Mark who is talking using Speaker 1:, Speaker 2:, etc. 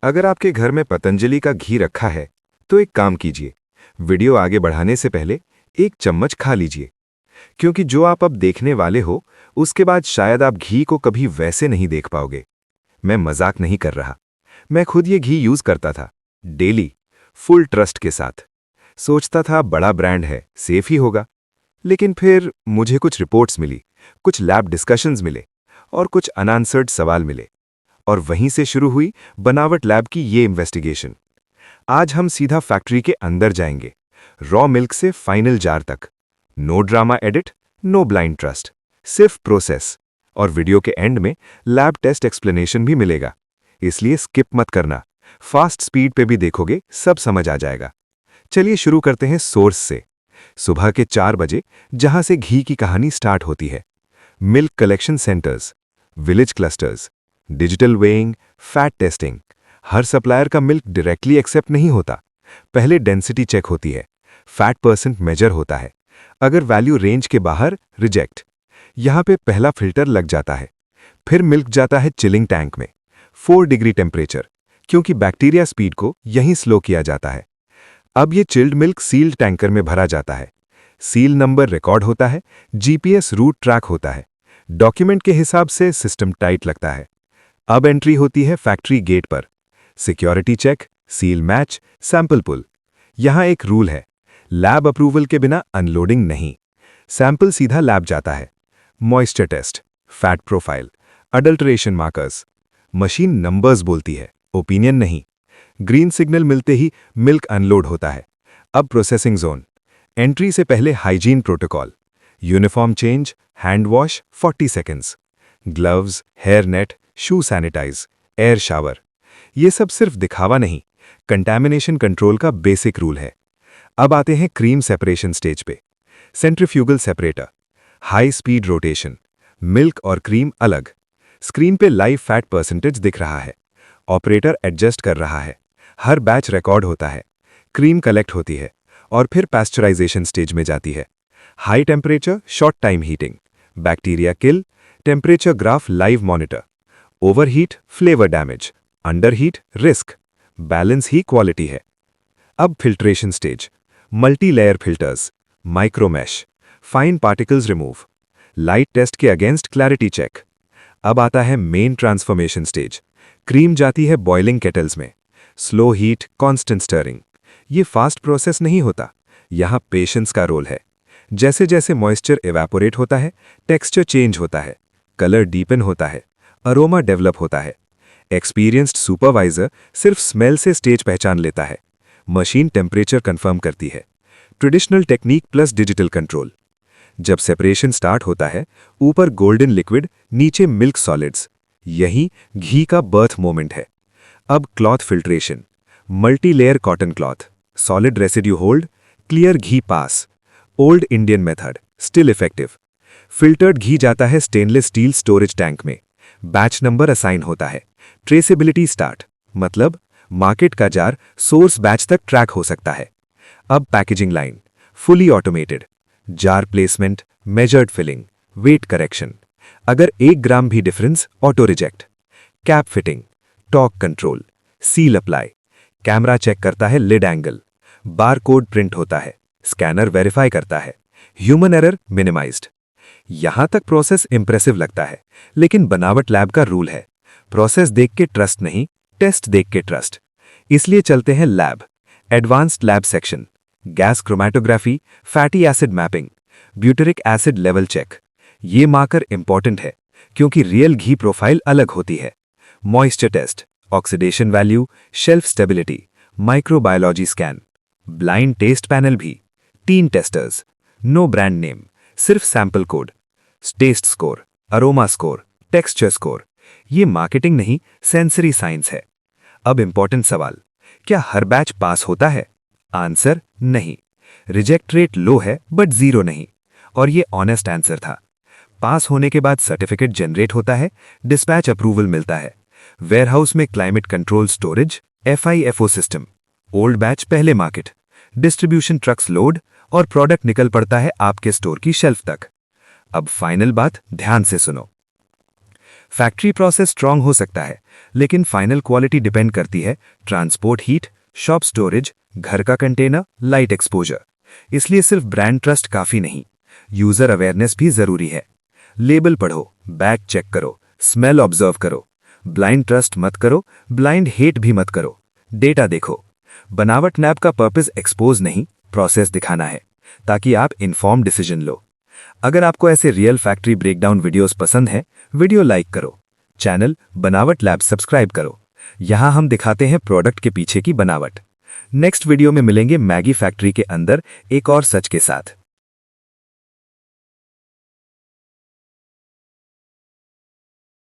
Speaker 1: अगर आपके घर में पतंजलि का घी रखा है तो एक काम कीजिए, वीडियो आगे बढ़ाने से पहले एक चम्मच खा लीजिए, क्योंकि जो आप अब देखने वाले हो उसके बाद शायद आप घी को कभी वैसे नहीं देख पाओगे। मैं मजाक नहीं कर रहा, मैं खुद ये घी यूज करता था, डेली, फुल ट्रस्ट के साथ। सोचता था बड़ा ब्रांड है, सेफ ही होगा। लेकिन फिर मुझे कुछ रिपोर्ट्स मिली, कुछ लैब डिस्कशंस मिले और कुछ अनआंसर्ड सवाल मिले, और वहीं से शुरू हुई बनावट लैब की ये इन्वेस्टिगेशन। आज हम सीधा फैक्ट्री के अंदर जाएंगे, रॉ मिल्क से फाइनल जार तक। No drama edit, no blind trust, सिर्फ प्रोसेस। और वीडियो के एंड में लैब टेस्ट एक्सप्लेनेशन भी मिलेगा, इसलिए स्किप मत करना। फास्ट स्पीड पे भी देखोगे सब समझ आ जाएगा। चलिए शुरू करते हैं सोर्स से। सुबह के 4 बजे, जहां से घी की कहानी स्टार्ट होती है। Milk collection centres, village clusters, digital weighing, fat testing. हर सप्लायर का मिल्क डायरेक्टली एक्सेप्ट नहीं होता। पहले डेंसिटी चेक होती है, फैट परसेंट मेजर होता है। अगर वैल्यू रेंज के बाहर, रिजेक्ट। यहां पे पहला फिल्टर लग जाता है। फिर मिल्क जाता है चिलिंग टैंक में, 4 डिग्री टेम्परेचर, क्योंकि बैक्टीरिया स्पीड को यहीं स्लो किया जाता है। अब ये चिल्ड मिल्क सील्ड टैंकर में भरा जाता है। सील नंबर रिकॉर्ड होता है, जीपीएस रूट ट्रैक होता है, डॉक्यूमेंट के हिसाब से सिस्टम टाइट लगता है। अब एंट्री होती है फैक्ट्री गेट पर। Security check, seal match, sample pull. यहां एक रूल है, लैब अप्रूवल के बिना अनलोडिंग नहीं। सैंपल सीधा लैब जाता है। Moisture test, fat profile, adulteration markers. Machine numbers बोलती है, ओपिनियन नहीं। ग्रीन सिग्नल मिलते ही मिल्क अनलोड होता है। अब प्रोसेसिंग जोन। एंट्री से पहले hygiene protocol, uniform change, hand wash 40 seconds, gloves, hair net, shoe sanitise, air shower. ये सब सिर्फ दिखावा नहीं, कंटैमिनेशन कंट्रोल का बेसिक रूल है। अब आते हैं क्रीम सेपरेशन स्टेज पे। Centrifugal separator, high speed rotation, milk और क्रीम अलग। स्क्रीन पे लाइव फैट परसेंटेज दिख रहा है, ऑपरेटर एडजस्ट कर रहा है। हर बैच रिकॉर्ड होता है, क्रीम कलेक्ट होती है और फिर पैस्चराइजेशन स्टेज में जाती है। High temperature, short time heating, bacteria kill, temperature graph live monitor. Overheat, flavour damage, underheat, risk. Balance ही क्वालिटी है। अब filtration stage, multi layer filters, micromesh, fine particles remove, light test के against clarity check. अब आता है main transformation stage. Cream जाती है boiling kettles में, स्लो हीट, कांस्टेंट स्टरिंग। ये फास्ट प्रोसेस नहीं होता, यहाँ पेशेंस का रोल है। जैसे जैसे मॉइस्चर इवेपोरेट होता है, टेक्सचर चेंज होता है, कलर डीपन होता है, अरोमा डेवलप होता है। एक्सपीरियंस्ड सुपरवाइजर सिर्फ स्मेल से स्टेज पहचान लेता है, मशीन टेम्परेचर कंफर्म करती है। Traditional technique plus digital control. जब सेपरेशन स्टार्ट होता है, ऊपर गोल्डन लिक्विड, नीचे मिल्क सॉलिड्स। यही घी का बर्थ मोमेंट है। अब cloth filtration, multi layer cotton cloth, solid residue hold, clear ghee pass. Old Indian method, still effective. Filtered ghee जाता है स्टेनलेस स्टील स्टोरेज टैंक में, बैच नंबर असाइन होता है। ट्रेसेबिलिटी स्टार्ट, मतलब मार्केट का जार सोर्स बैच तक ट्रैक हो सकता है। अब packaging line, fully automated, jar placement, measured filling, weight correction. अगर 1 ग्राम भी difference, auto reject. Cap fitting, torque control, seal apply. Camera check करता है lid angle, bar code print होता है, स्कैनर वेरीफाई करता है, ह्यूमन एरर मिनिमाइज्ड। यहां तक प्रोसेस इंप्रेसिव लगता है, लेकिन बनावट लैब का रूल है, प्रोसेस देख के ट्रस्ट नहीं, टेस्ट देख के ट्रस्ट। इसलिए चलते हैं lab. Advanced lab section, gas chromatography, fatty acid mapping, butyric acid level check. ये मार्कर इंपॉर्टेंट है, क्योंकि रियल घी प्रोफाइल अलग होती है। Moisture test, oxidation value, shelf stability, microbiology scan. Blind test panel भी, 3 टेस्टर्स, नो ब्रांड नेम, सिर्फ sample code. Taste score, aroma score, texture score. ये मार्केटिंग नहीं, सेंसरी साइंस है। अब इंपॉर्टेंट सवाल, क्या हर बैच पास होता है? आंसर, नहीं। रिजेक्ट रेट लो है बट 0 नहीं, और ये ऑनेस्ट आंसर था। पास होने के बाद सर्टिफिकेट जनरेट होता है, डिस्पैच अप्रूवल मिलता है, वेयरहाउस में climate control storage, FIFO system. Old batch पहले मार्केट, डिस्ट्रीब्यूशन ट्रक्स लोड, और प्रोडक्ट निकल पड़ता है आपके स्टोर की शेल्फ तक। अब फाइनल बात ध्यान से सुनो। फैक्ट्री प्रोसेस स्ट्रांग हो सकता है, लेकिन फाइनल क्वालिटी डिपेंड करती है ट्रांसपोर्ट हीट, शॉप स्टोरेज, घर का कंटेनर, लाइट एक्सपोजर। इसलिए सिर्फ ब्रांड ट्रस्ट काफी नहीं, यूजर अवेयरनेस भी जरूरी है। लेबल पढ़ो, बैग चेक करो, स्मेल ऑब्जर्व करो। ब्लाइंड ट्रस्ट मत करो, ब्लाइंड हेट भी मत करो। डेटा देखो। बनावट नैप का पर्पस एक्सपोज नहीं, प्रोसेस दिखाना है, ताकि आप इन्फॉर्म डिसीजन लो। अगर आपको ऐसे रियल फैक्ट्री ब्रेकडाउन वीडियोस पसंद हैं, वीडियो लाइक करो, चैनल बनावट लैब सब्सक्राइब करो। यहां हम दिखाते हैं प्रोडक्ट के पीछे की बनावट। नेक्स्ट वीडियो में मिलेंगे मैगी फैक्ट्री के अंदर एक और सच के साथ।